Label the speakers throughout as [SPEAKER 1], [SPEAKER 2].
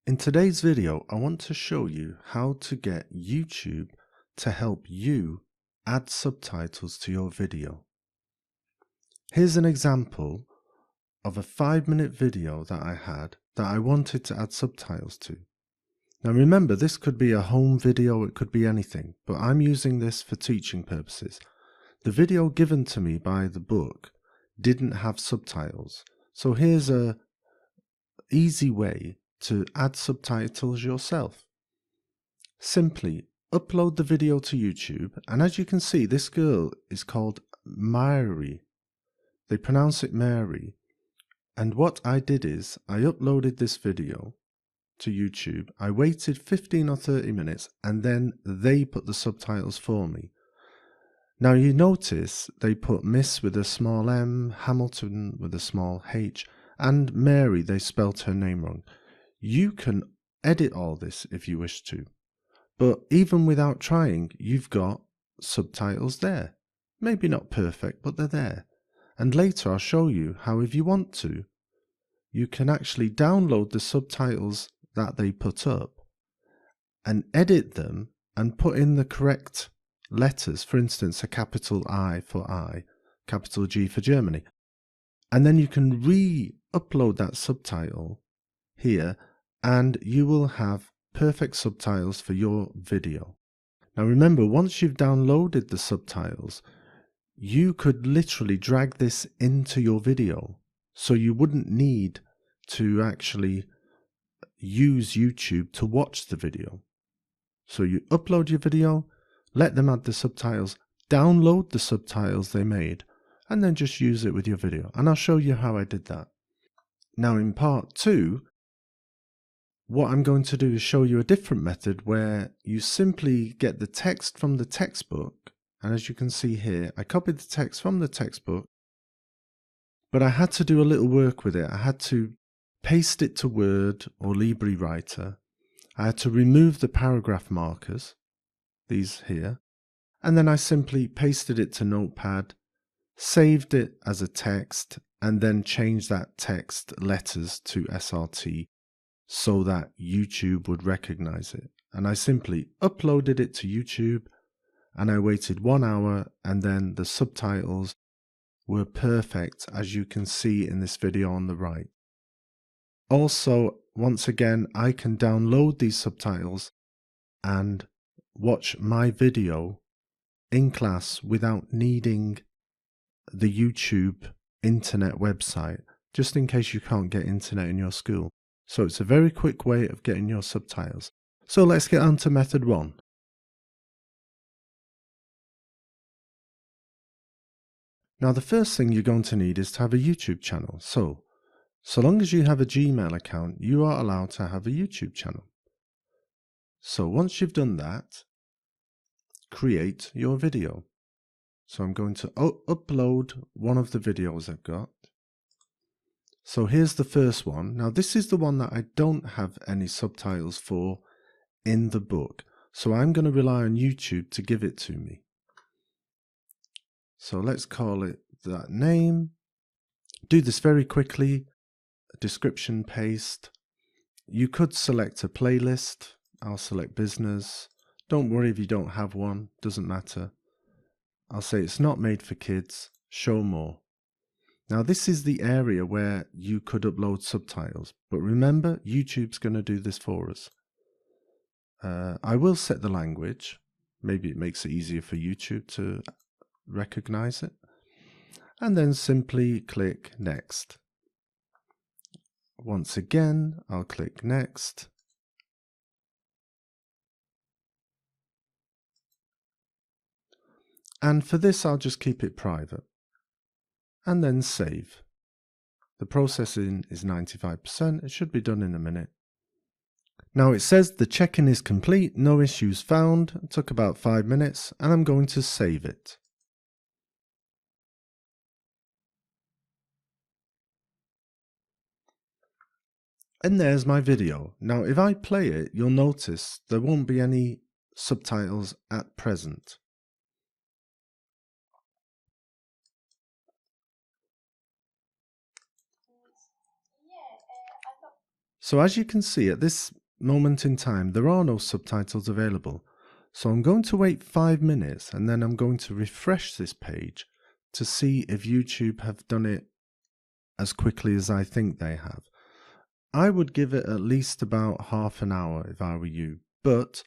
[SPEAKER 1] In today's video, I want to show you how to get YouTube to help you add subtitles to your video. Here's an example of a 5-minute video that I had that I wanted to add subtitles to. Now remember, this could be a home video, it could be anything, but I'm using this for teaching purposes. The video given to me by the book didn't have subtitles, so here's a easy way to add subtitles yourself. Simply upload the video to YouTube, and as you can see, this girl is called Mary. They pronounce it Mary. And what I did is I uploaded this video to YouTube. I waited 15 or 30 minutes and then they put the subtitles for me. Now you notice they put Miss with a small M, Hamilton with a small H, and Mary, they spelt her name wrong. You can edit all this if you wish to, but even without trying, you've got subtitles there. Maybe not perfect, but they're there. And later I'll show you how, if you want to, you can actually download the subtitles that they put up and edit them and put in the correct letters. For instance, a capital I for I, capital G for Germany. And then you can re-upload that subtitle here and you will have perfect subtitles for your video. Now remember, once you've downloaded the subtitles, you could literally drag this into your video, so you wouldn't need to actually use YouTube to watch the video. So you upload your video, let them add the subtitles, download the subtitles they made, and then just use it with your video. And I'll show you how I did that. Now in part 2, what I'm going to do is show you a different method where you simply get the text from the textbook. And as you can see here, I copied the text from the textbook, but I had to do a little work with it. I had to paste it to Word or LibreWriter. I had to remove the paragraph markers, these here, and then I simply pasted it to Notepad, saved it as a text, and then changed that text letters to SRT so that YouTube would recognize it. And I simply uploaded it to YouTube, and I waited 1 hour, and then the subtitles were perfect, as you can see in this video on the right. Also, once again, I can download these subtitles and watch my video in class without needing the YouTube internet website, just in case you can't get internet in your school. So it's a very quick way of getting your subtitles. So let's get on to method 1. Now the first thing you're going to need is to have a YouTube channel. So long as you have a Gmail account, you are allowed to have a YouTube channel. So once you've done that, create your video. So I'm going to upload one of the videos I've got. So here's the first one. Now this is the one that I don't have any subtitles for in the book. So I'm going to rely on YouTube to give it to me. So let's call it that name. Do this very quickly. Description, paste. You could select a playlist. I'll select business. Don't worry if you don't have one, doesn't matter. I'll say it's not made for kids. Show more. Now this is the area where you could upload subtitles, but remember, YouTube's going to do this for us. I will set the language. Maybe it makes it easier for YouTube to recognize it. And then simply click next. Once again, I'll click next. And for this, I'll just keep it private. And then save. The processing is 95%. It should be done in a minute. Now it says the check-in is complete, no issues found. It took about 5 minutes, and I'm going to save it. And there's my video. Now if I play it, you'll notice there won't be any subtitles at present. So as you can see, at this moment in time, there are no subtitles available. So I'm going to wait 5 minutes and then I'm going to refresh this page to see if YouTube have done it as quickly as I think they have. I would give it at least about half an hour if I were you, but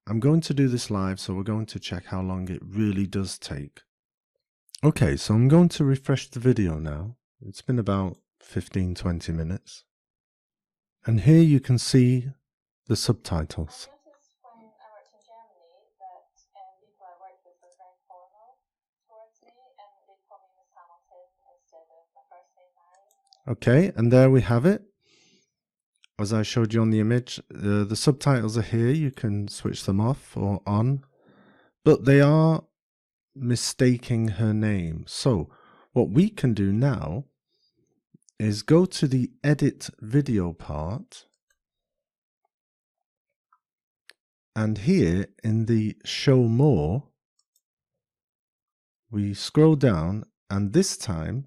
[SPEAKER 1] I'm going to do this live, so we're going to check how long it really does take. Okay, so I'm going to refresh the video now. It's been about 15-20 minutes. And here you can see the subtitles.
[SPEAKER 2] I noticed when I worked in Germany that people I worked with were very formal towards me, and they'd call me Miss Hamilton instead of my first name, Mary.
[SPEAKER 1] Okay, and there we have it. As I showed you on the image, the subtitles are here. You can switch them off or on, but they are mistaking her name. So what we can do now is go to the edit video part, and here in the show more, we scroll down, and this time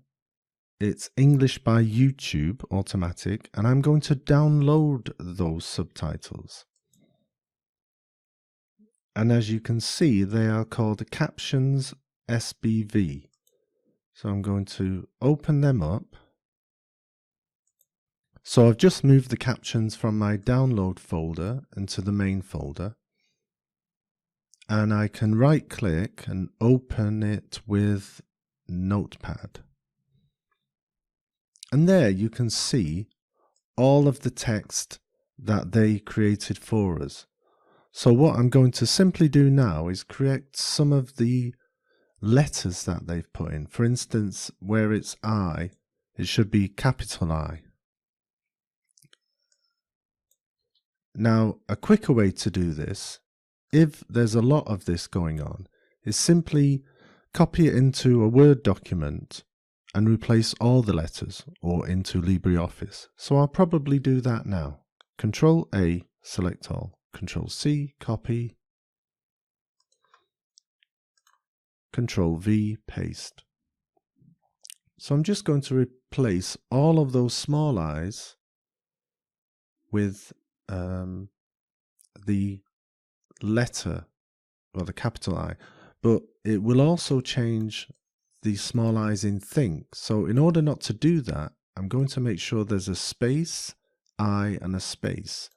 [SPEAKER 1] it's English by YouTube automatic, and I'm going to download those subtitles. And as you can see, they are called Captions SBV. So I'm going to open them up. So I've just moved the captions from my download folder into the main folder. And I can right click and open it with Notepad. And there you can see all of the text that they created for us. So what I'm going to simply do now is create some of the letters that they've put in. For instance, where it's I, it should be capital I. Now, a quicker way to do this, if there's a lot of this going on, is simply copy it into a Word document and replace all the letters, or into LibreOffice. So I'll probably do that now. Control A, select all. Control C, copy. Control V, paste. So I'm just going to replace all of those small i's with the letter, or the capital I, but it will also change the small i's in think. So in order not to do that, I'm going to make sure there's a space, I, and a space.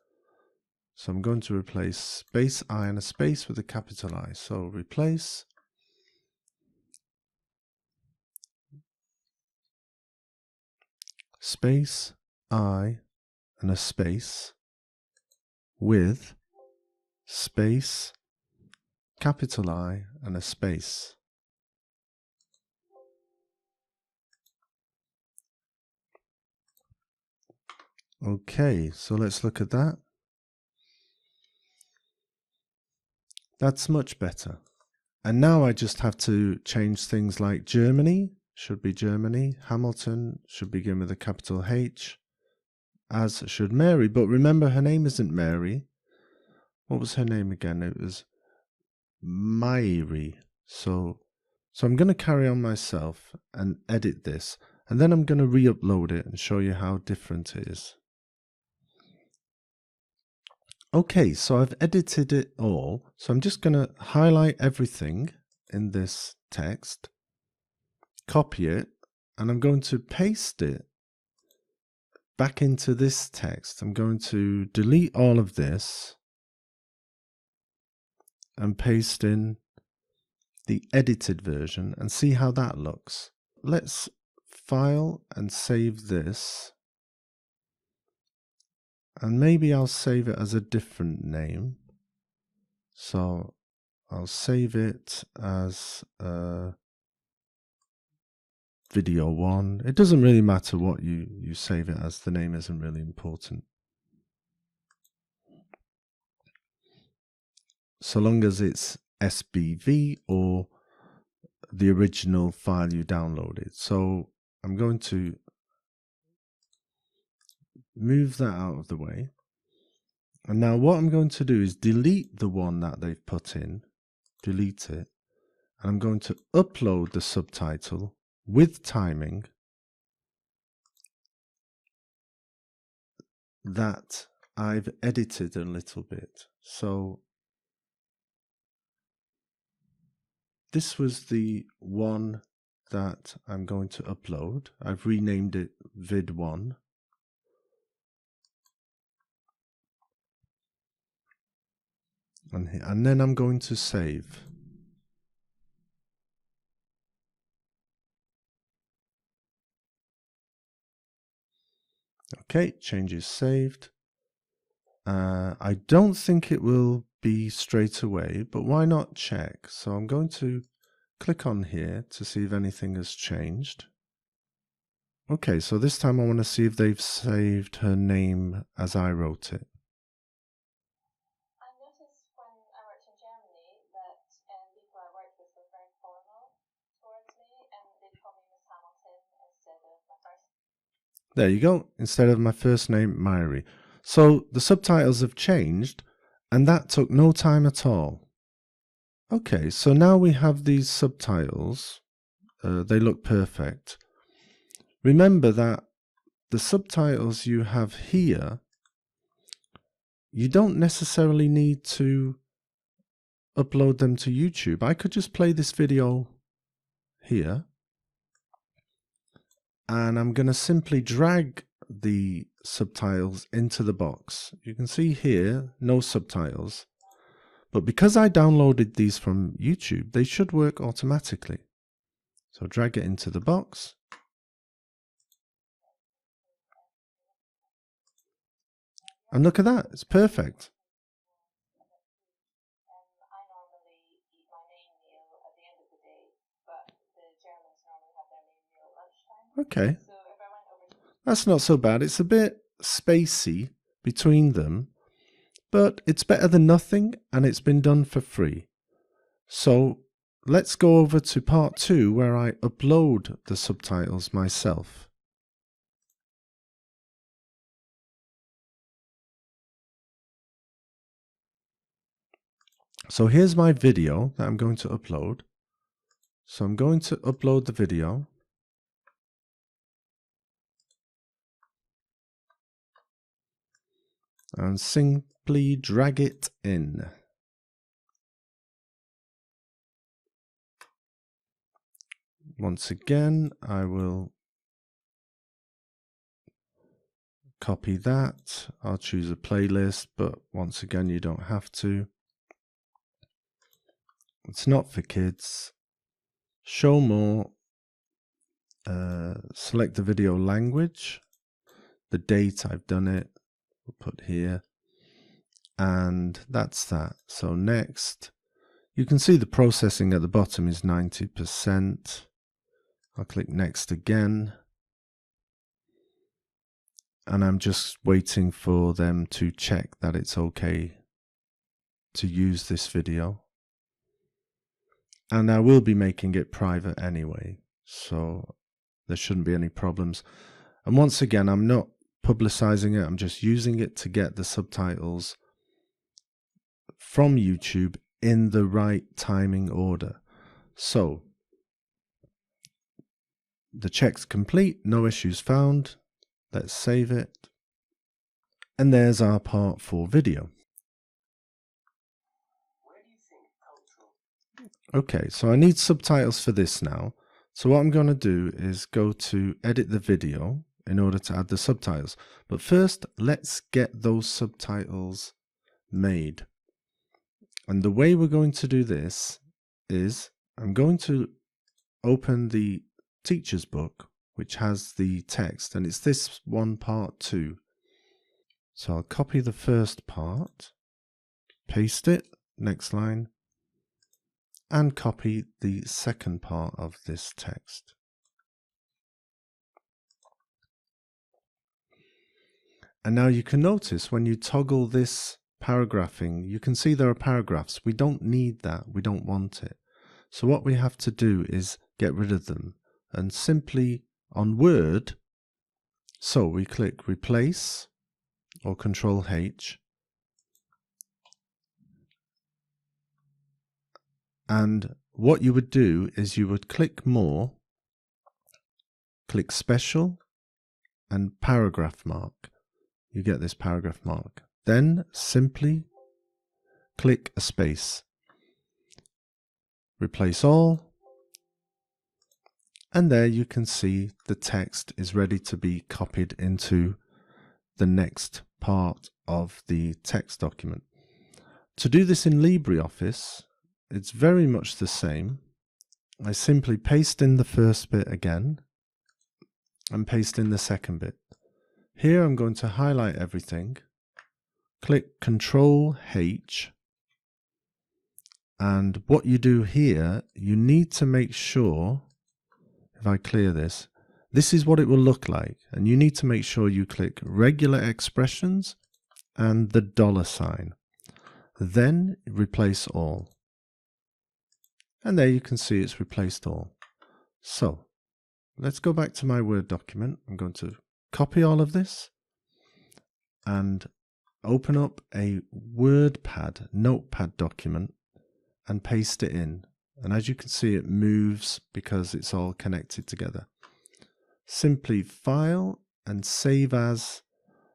[SPEAKER 1] So I'm going to replace space I and a space with a capital I. So replace space I and a space with space, capital I, and a space. Okay, so let's look at that. That's much better. And now I just have to change things like Germany, should be Germany, Hamilton should begin with a capital H, as should Mary. But remember, her name isn't Mary. What was her name again? It was Myri. So I'm going to carry on myself and edit this, and then I'm going to re-upload it and show you how different it is. Okay, so I've edited it all. So I'm just going to highlight everything in this text, copy it, and I'm going to paste it back into this text. I'm going to delete all of this and paste in the edited version and see how that looks. Let's file and save this. And maybe I'll save it as a different name. So I'll save it as video 1. It doesn't really matter what you save it as. The name isn't really important. So long as it's SBV or the original file you downloaded. So I'm going to move that out of the way. And now what I'm going to do is delete the one that they've put in, delete it, and I'm going to upload the subtitle with timing that I've edited a little bit. So this was the one that I'm going to upload. I've renamed it vid1. And then I'm going to save. Okay, changes saved. I don't think it will be straight away, but why not check? So I'm going to click on here to see if anything has changed. Okay, so this time I want to see if they've saved her name as I wrote it.
[SPEAKER 2] I noticed when I worked in Germany that people I worked with were very formal towards me, and they'd call me Miss Hamilton instead of my first.
[SPEAKER 1] There you go, instead of my first name, Myri. So the subtitles have changed, and that took no time at all. Okay, so now we have these subtitles. They look perfect. Remember that the subtitles you have here, you don't necessarily need to upload them to YouTube. I could just play this video here, and I'm going to simply drag the subtitles into the box. You can see here, no subtitles. But because I downloaded these from YouTube, they should work automatically. So drag it into the box. And look at that, it's perfect.
[SPEAKER 2] I normally eat my main meal at the end of the day, but the Germans normally have their main meal at lunchtime.
[SPEAKER 1] Okay.
[SPEAKER 2] So if I went over to...
[SPEAKER 1] That's not so bad. It's a bit spacey between them, but it's better than nothing, and it's been done for free. So let's go over to part 2 where I upload the subtitles myself. So here's my video that I'm going to upload. So I'm going to upload the video. And simply drag it in. Once again, I will copy that. I'll choose a playlist, but once again, you don't have to. It's not for kids. Show more. Select the video language. The date I've done it, we'll put here. And that's that. So next, you can see the processing at the bottom is 90%. I'll click next again. And I'm just waiting for them to check that it's okay to use this video. And I will be making it private anyway, so there shouldn't be any problems. And once again, I'm not publicizing it, I'm just using it to get the subtitles from YouTube in the right timing order. So the check's complete, no issues found. Let's save it. And there's our part 4 video. Okay, so I need subtitles for this now. So what I'm going to do is go to edit the video in order to add the subtitles. But first, let's get those subtitles made. And the way we're going to do this is I'm going to open the teacher's book, which has the text, and it's this one, part 2. So I'll copy the first part, paste it, next line, and copy the second part of this text. And now you can notice when you toggle this paragraphing, you can see there are paragraphs. We don't need that. We don't want it. So what we have to do is get rid of them and simply on Word, so we click replace or Control H. And what you would do is you would click more, click special and paragraph mark. you get this paragraph mark. Then simply click a space, replace all, and there you can see the text is ready to be copied into the next part of the text document. To do this in LibreOffice, it's very much the same. I simply paste in the first bit again and paste in the second bit. Here I'm going to highlight everything, click Ctrl H, and what you do here, you need to make sure, if I clear this, this is what it will look like, and you need to make sure you click regular expressions and the $sign. Then replace all. And there you can see it's replaced all. So let's go back to my Word document. I'm going to copy all of this and open up a WordPad, Notepad document and paste it in. And as you can see, it moves because it's all connected together. Simply File and Save As.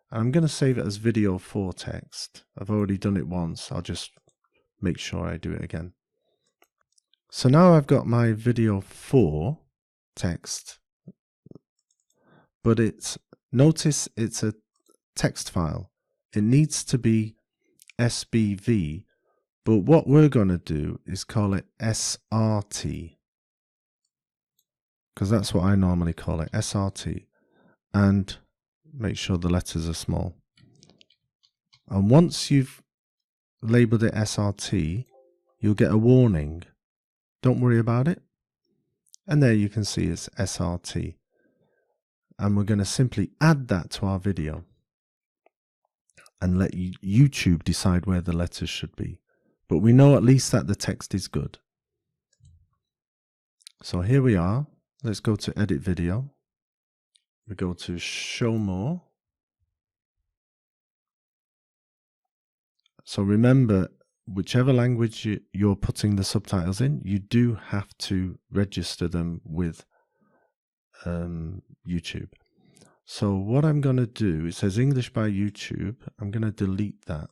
[SPEAKER 1] I'm going to save it as Video 4 text. I've already done it once. I'll just make sure I do it again. So now I've got my Video 4 text, but notice it's a text file. It needs to be SBV, but what we're going to do is call it SRT, because that's what I normally call it, SRT, and make sure the letters are small. And once you've labeled it SRT, you'll get a warning. Don't worry about it. And there you can see it's SRT. And we're going to simply add that to our video and let YouTube decide where the letters should be. But we know at least that the text is good. So here we are. Let's go to Edit Video. We go to Show More. So remember, whichever language you're putting the subtitles in, you do have to register them with YouTube. So what I'm going to do, it says English by YouTube. I'm going to delete that.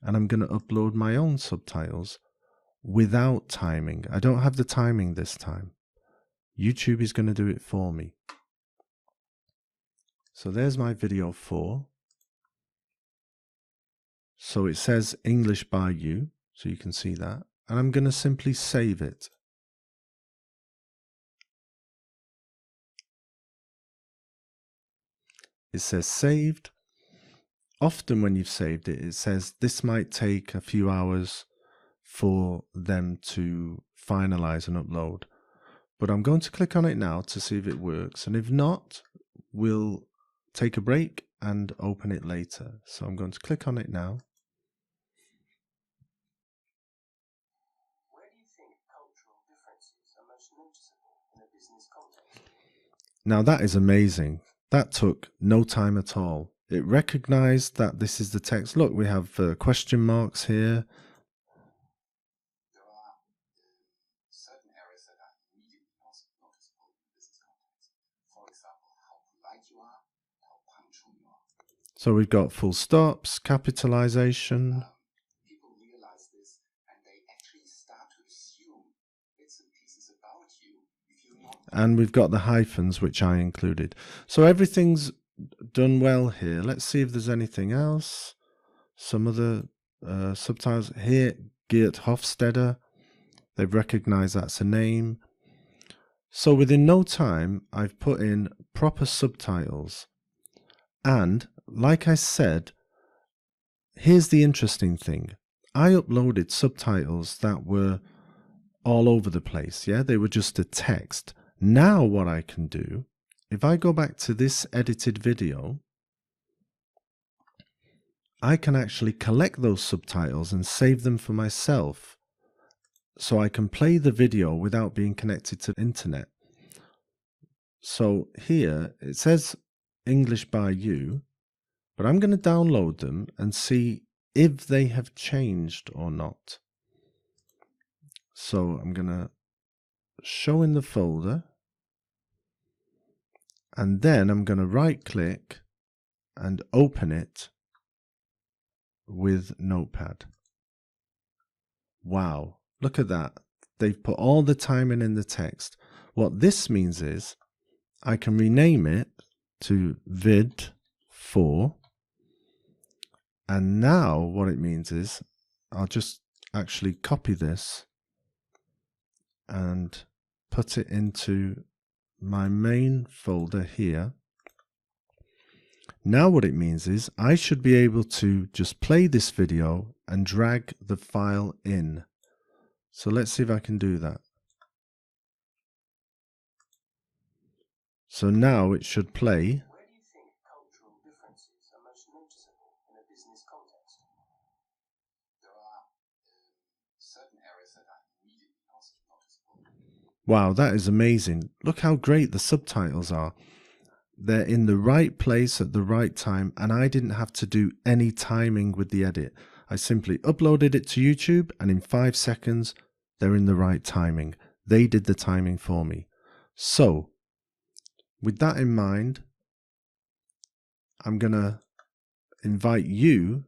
[SPEAKER 1] And I'm going to upload my own subtitles without timing. I don't have the timing this time. YouTube is going to do it for me. So there's my Video 4. So it says English by you, so you can see that. And I'm going to simply save it. It says saved. Often when you've saved it, it says this might take a few hours for them to finalize and upload. But I'm going to click on it now to see if it works. And if not, we'll take a break and open it later. So I'm going to click on it now.
[SPEAKER 3] Where do you think cultural differences are most noticeable in a business context?
[SPEAKER 1] Now that is amazing. That took no time at all. It recognized that this is the text. Look, we have question marks here.
[SPEAKER 3] There are certain areas that are immediately noticeable in a business context. For example, how polite you are, how punctual you are.
[SPEAKER 1] So we've got full stops, capitalization.
[SPEAKER 3] People realize this and they actually start to assume bits and pieces about you if you're not.
[SPEAKER 1] And we've got the hyphens, which I included. So everything's done well here. Let's see if there's anything else. Some other subtitles here. Geert Hofstede. They've recognized that's a name. So within no time, I've put in proper subtitles. And like I said, here's the interesting thing. I uploaded subtitles that were all over the place. Yeah, they were just a text. Now what I can do, if I go back to this edited video, I can actually collect those subtitles and save them for myself. So I can play the video without being connected to the internet. So here it says English by you, but I'm going to download them and see if they have changed or not. So I'm going to show in the folder. And then I'm going to right click and open it with Notepad. Wow, look at that. They've put all the timing in the text. What this means is I can rename it to vid4. And now what it means is I'll just actually copy this and put it into my main folder here. Now what it means is I should be able to just play this video and drag the file in. So let's see if I can do that. So now it should play.
[SPEAKER 4] Where do you think cultural differences are most noticeable in a business context?
[SPEAKER 3] There are certain areas that are immediately noticeable.
[SPEAKER 1] Wow, that is amazing. Look how great the subtitles are. They're in the right place at the right time, and I didn't have to do any timing with the edit. I simply uploaded it to YouTube, and in 5 seconds, they're in the right timing. They did the timing for me. So, with that in mind, I'm going to invite you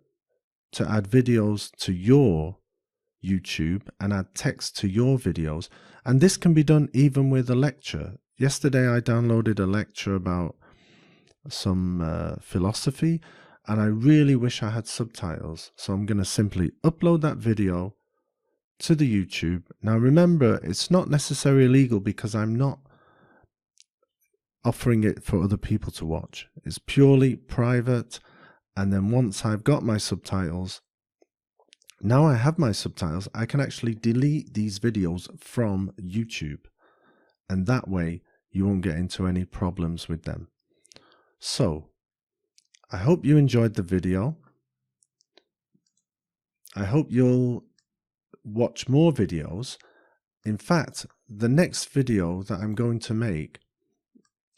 [SPEAKER 1] to add videos to your YouTube and add text to your videos. And this can be done even with a lecture. Yesterday, I downloaded a lecture about some philosophy, and I really wish I had subtitles. So I'm going to simply upload that video to the YouTube. Now remember, it's not necessarily illegal because I'm not offering it for other people to watch. It's purely private. And then once I've got my subtitles, now I have my subtitles, I can actually delete these videos from YouTube. And that way you won't get into any problems with them. So, I hope you enjoyed the video. I hope you'll watch more videos. In fact, the next video that I'm going to make,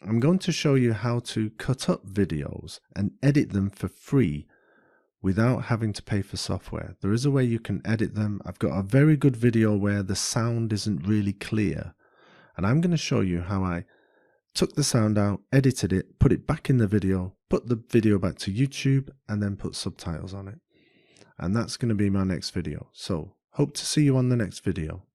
[SPEAKER 1] I'm going to show you how to cut up videos and edit them for free without having to pay for software. There is a way you can edit them. I've got a very good video where the sound isn't really clear. And I'm going to show you how I took the sound out, edited it, put it back in the video, put the video back to YouTube, and then put subtitles on it. And that's going to be my next video. So, hope to see you on the next video.